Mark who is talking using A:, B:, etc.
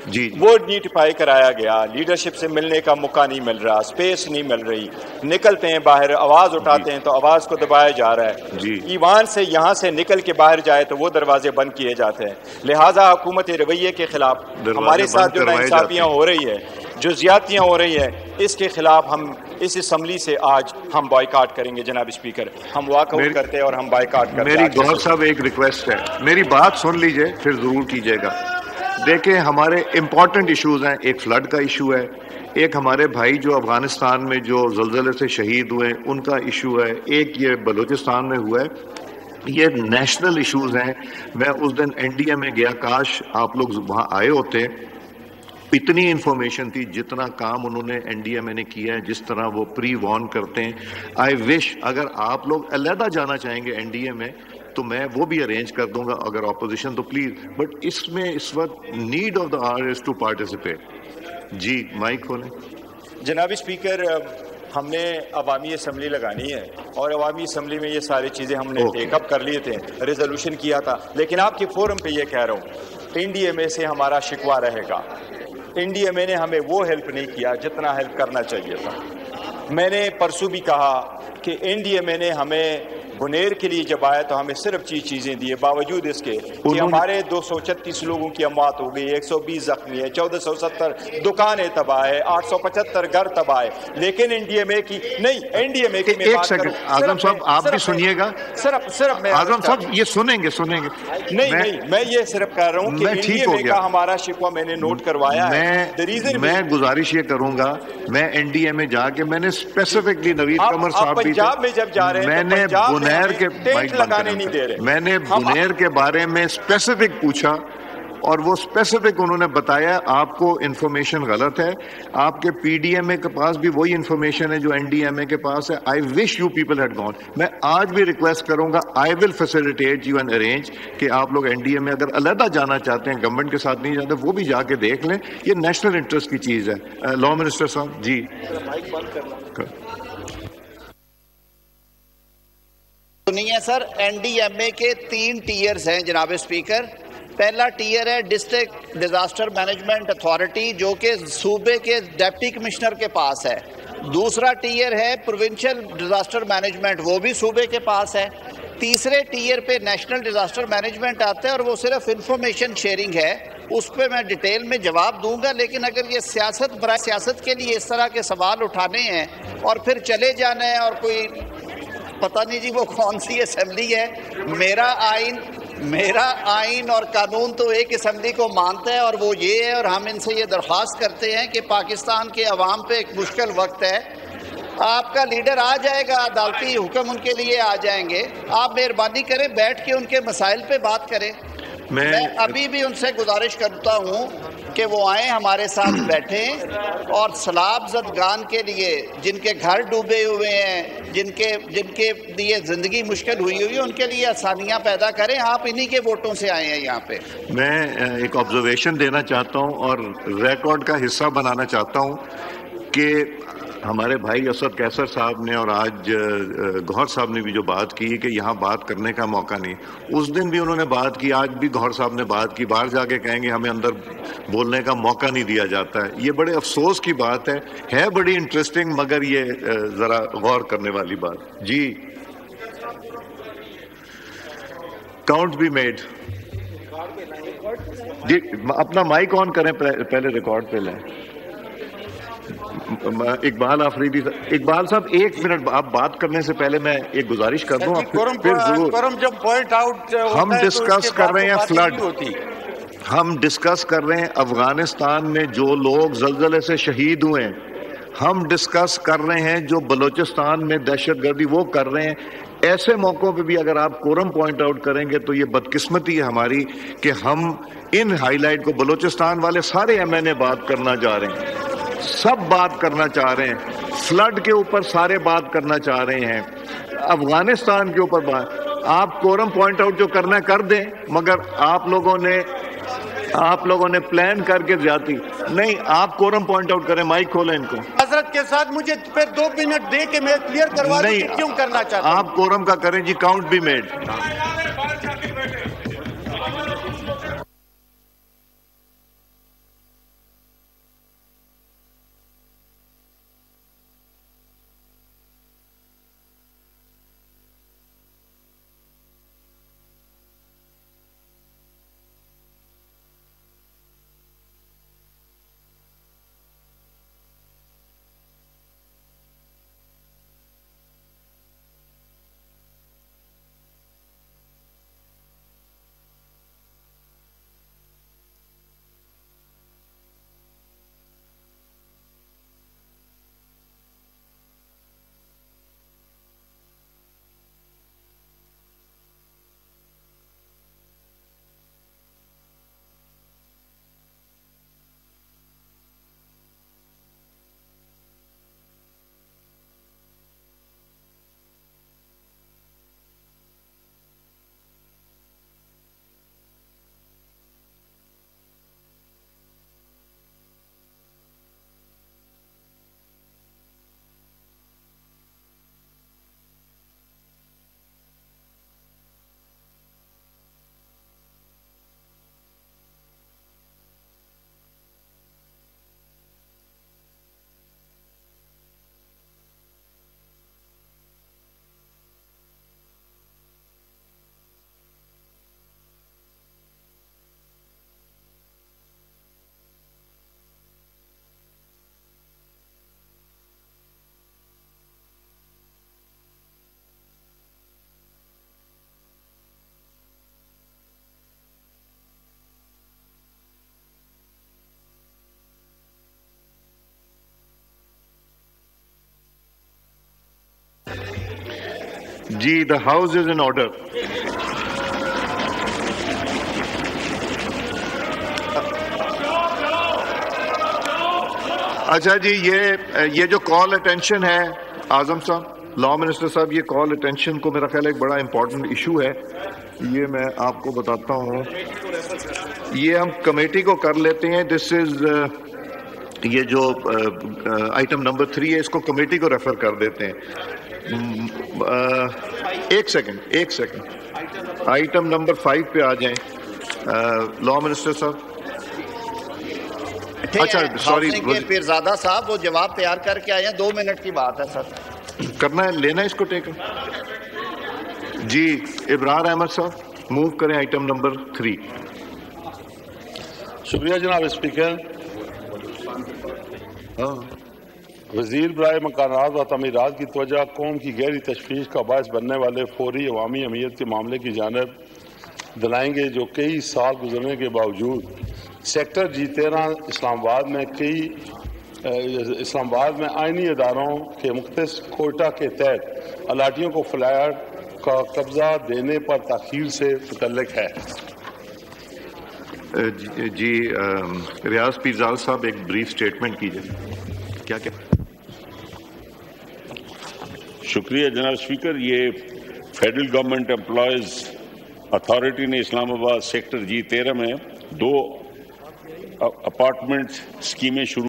A: جی
B: وہ ڈیٹیفائی کرایا گیا. لیڈرشپ سے ملنے کا موقع نہیں مل رہا, سپیس نہیں مل رہی, نکلتے ہیں باہر آواز اٹھاتے ہیں تو آواز کو دبایا جا رہا ہے. ایوان سے یہاں سے نکل کے باہر جائے تو وہ دروازے بند کیے جاتے ہیں. لہٰذا حکومت رویے کے خلاف ہمارے ساتھ جو ناانصافیاں ہو رہی ہے, جو زیادتیاں ہو رہی ہیں, اس کے خلاف ہم اس اسمبلی سے آج ہم بائیکاٹ کریں گے. جناب اسپیکر, ہم واک آؤٹ کرتے ہیں اور ہم بائیکاٹ کرتے ہیں.
A: میری گوہر صاحب ایک ریکویسٹ ہے, میری بات سن لیجئے پھر ضرور کیجئے گا. دیکھیں ہمارے امپورٹنٹ ایشوز ہیں, ایک فلڈ کا ایشو ہے, ایک ہمارے بھائی جو افغانستان میں جو زلزلے سے شہید ہوئے ان کا ایشو ہے, ایک یہ بلوچستان میں ہوا ہے. یہ نیشنل ایشوز ہیں. میں اس دن این ڈی اے میں گیا, کاش آپ لوگ وہاں آئے ہوتے. اتنی انفارمیشن تھی, جتنا کام انہوں نے این ڈی اے میں نے کیا ہے, جس طرح وہ پری وارن کرتے ہیں. آئی وش اگر آپ لوگ علیحدہ جانا چاہیں گے این ڈی اے میں تو میں وہ بھی ارینج کر دوں گا, اگر اپوزیشن تو پلیز. بٹ اس میں اس وقت need of the hour is to participate. جی مائک کھولیں.
B: جناب اسپیکر, ہم نے عوامی اسمبلی لگانی ہے اور عوامی اسمبلی میں یہ ساری چیزیں ہم نے ٹیک اپ کر لیے تھے, ریزولوشن کیا تھا. لیکن آپ کے فورم پہ یہ کہہ رہا ہوں, این ڈی اے میں سے ہمارا شکوہ رہے گا. این ڈی اے میں نے ہمیں وہ ہیلپ نہیں کیا جتنا ہیلپ کرنا چاہیے تھا. میں نے پرسوں بھی کہا کہ این ڈی اے میں نے ہمیں بنیر کے لیے جب آیا تو ہمیں صرف چیزیں دیے, باوجود اس کے کہ ہمارے 236 لوگوں کی اموات ہو گئی, 120 زخمی ہے, 1470 دکانیں تباہ ہے, 875 گھر تباہ ہے. لیکن این ڈی ایم اے کی نہیں, این ڈی ایم اے کی میں
A: بات کروں. اعظم صاحب آپ بھی سنیے گا.
B: صرف میں
A: اعظم صاحب یہ سنیں گے.
B: نہیں, میں یہ صرف کہہ رہا ہوں کہ این ڈی ایم اے کا ہمارا شکوہ میں نے نوٹ کروایا ہے.
A: میں گزارش یہ کروں گا, میں این ڈی اے میں جا کے میں نے اسپیسیفکلی نوید قمر صاحب بھی
B: پنجاب میں جب جا رہے ہیں,
A: میں نے بنیر کے بارے میں اسپیسیفک پوچھا اور وہ اسپیسیفک انہوں نے بتایا آپ کو انفارمیشن غلط ہے. آپ کے پی ڈی ایم اے کے پاس بھی وہی انفارمیشن ہے جو این ڈی ایم اے کے پاس ہے. I wish you people had gone. میں آج بھی ریکویسٹ کروں گا, I will facilitate you and arrange کہ آپ لوگ این ڈی ایم اے اگر علیحدہ جانا چاہتے ہیں, گورنمنٹ کے ساتھ نہیں جاتے, وہ بھی جا کے دیکھ لیں. یہ نیشنل انٹرسٹ کی چیز ہے. لا منسٹر صاحب جی.
C: سنیے سر, این ڈی ایم اے کے 3 ٹیئرز ہیں جناب اسپیکر. پہلا ٹیئر ہے ڈسٹرکٹ ڈیزاسٹر مینجمنٹ اتھارٹی جو کہ صوبے کے ڈپٹی کمشنر کے پاس ہے. دوسرا ٹیئر ہے پروونشل ڈیزاسٹر مینجمنٹ, وہ بھی صوبے کے پاس ہے. تیسرے ٹیئر پہ نیشنل ڈیزاسٹر مینجمنٹ آتا ہے اور وہ صرف انفارمیشن شیئرنگ ہے. اس پہ میں ڈیٹیل میں جواب دوں گا. لیکن اگر یہ سیاست کے لیے اس طرح کے سوال اٹھانے ہیں اور پھر چلے جانا ہے, اور کوئی پتہ نہیں جی وہ کون سی اسمبلی ہے. میرا آئین اور قانون تو ایک اسمبلی کو مانتا ہے اور وہ یہ ہے, اور ہم ان سے یہ درخواست کرتے ہیں کہ پاکستان کے عوام پہ ایک مشکل وقت ہے. آپ کا لیڈر آ جائے گا, عدالتی حکم ان کے لیے آ جائیں گے. آپ مہربانی کریں بیٹھ کے ان کے مسائل پہ بات کریں. میں ابھی بھی ان سے گزارش کرتا ہوں کہ وہ آئیں, ہمارے ساتھ بیٹھیں اور سیلاب زدگان کے لیے جن کے گھر ڈوبے ہوئے ہیں, جن کے لیے زندگی مشکل ہوئی ہے, ان کے لیے آسانیاں پیدا کریں. آپ انہی کے ووٹوں سے آئے ہیں یہاں پہ.
A: میں ایک آبزرویشن دینا چاہتا ہوں اور ریکارڈ کا حصہ بنانا چاہتا ہوں کہ ہمارے بھائی اسد کیسر صاحب نے اور آج گوہر صاحب نے بھی جو بات کی کہ یہاں بات کرنے کا موقع نہیں, اس دن بھی انہوں نے بات کی, آج بھی گوہر صاحب نے بات کی. باہر جا کے کہیں گے ہمیں اندر بولنے کا موقع نہیں دیا جاتا ہے. یہ بڑے افسوس کی بات ہے بڑی انٹرسٹنگ, مگر یہ ذرا غور کرنے والی بات. جی کاؤنٹ بھی میڈ. جی اپنا مائک آن کریں, پہلے ریکارڈ پہ لیں. اقبال آفریدی صاحب, اقبال صاحب 1 منٹ, آپ بات کرنے سے پہلے میں ایک گزارش کر دوں. پھر ضرور ہم ڈسکس کر رہے ہیں فلڈ, ہم ڈسکس کر رہے ہیں افغانستان میں جو لوگ زلزلے سے شہید ہوئے ہیں, ہم ڈسکس کر رہے ہیں جو بلوچستان میں دہشت گردی وہ کر رہے ہیں. ایسے موقعوں پہ بھی اگر آپ کورم پوائنٹ آؤٹ کریں گے تو یہ بدقسمتی ہے ہماری کہ ہم ان ہائی لائٹ کو, بلوچستان والے سارے ایم این اے بات کرنا چاہ رہے ہیں, سب بات کرنا چاہ رہے ہیں, فلڈ کے اوپر سارے بات کرنا چاہ رہے ہیں, افغانستان کے اوپر بات. آپ کورم پوائنٹ آؤٹ جو کرنا ہے کر دیں, مگر آپ لوگوں نے پلان کر کے زیادتی نہیں. آپ کورم پوائنٹ آؤٹ کریں. مائک کھولیں ان کو.
D: حضرت کے ساتھ مجھے پھر 2 منٹ دے کے میں کلیئر کروا دوں کہ کیوں کرنا چاہتا ہوں.
A: آپ کورم کا کریں جی. کاؤنٹ بھی میڈ. جی the house is in order. اچھا جی یہ جو کال اٹینشن ہے اعظم صاحب، لا منسٹر صاحب، یہ کال اٹینشن کو میرا خیال ہے ایک بڑا امپورٹنٹ ایشو ہے، یہ میں آپ کو بتاتا ہوں، یہ ہم کمیٹی کو کر لیتے ہیں. دس از یہ جو آئٹم نمبر 3 ہے، اس کو کمیٹی کو ریفر کر دیتے ہیں. ایک سیکنڈ آئٹم نمبر 5 پہ آ جائیں لا منسٹر صاحب. اچھا سوری
C: پیرزادہ صاحب، وہ جواب تیار کر کے آئے ہیں، 2 منٹ کی بات ہے سر.
A: کرنا ہے، لینا ہے اس کو ٹیک. جی ابرار احمد صاحب موو کریں آئٹم نمبر 3.
E: شکریہ جناب اسپیکر. وزیر برائے مکانات و تعمیرات کی توجہ قوم کی گہری تشویش کا باعث بننے والے فوری عوامی اہمیت کے معاملے کی جانب دلائیں گے، جو کئی سال گزرنے کے باوجود سیکٹر G13 اسلام آباد میں آئینی اداروں کے مختص کوئٹہ کے تحت الاٹیوں کو فلیٹ کا قبضہ دینے پر تاخیر سے متعلق ہے.
A: جی ریاض پیرزال صاحب ایک بریف سٹیٹمنٹ کیجئے. کیا
F: شکریہ جناب اسپیکر. یہ فیڈرل گورنمنٹ امپلائیز اتھارٹی نے اسلام آباد سیکٹر G13 میں 2 اپارٹمنٹ اسکیمیں شروع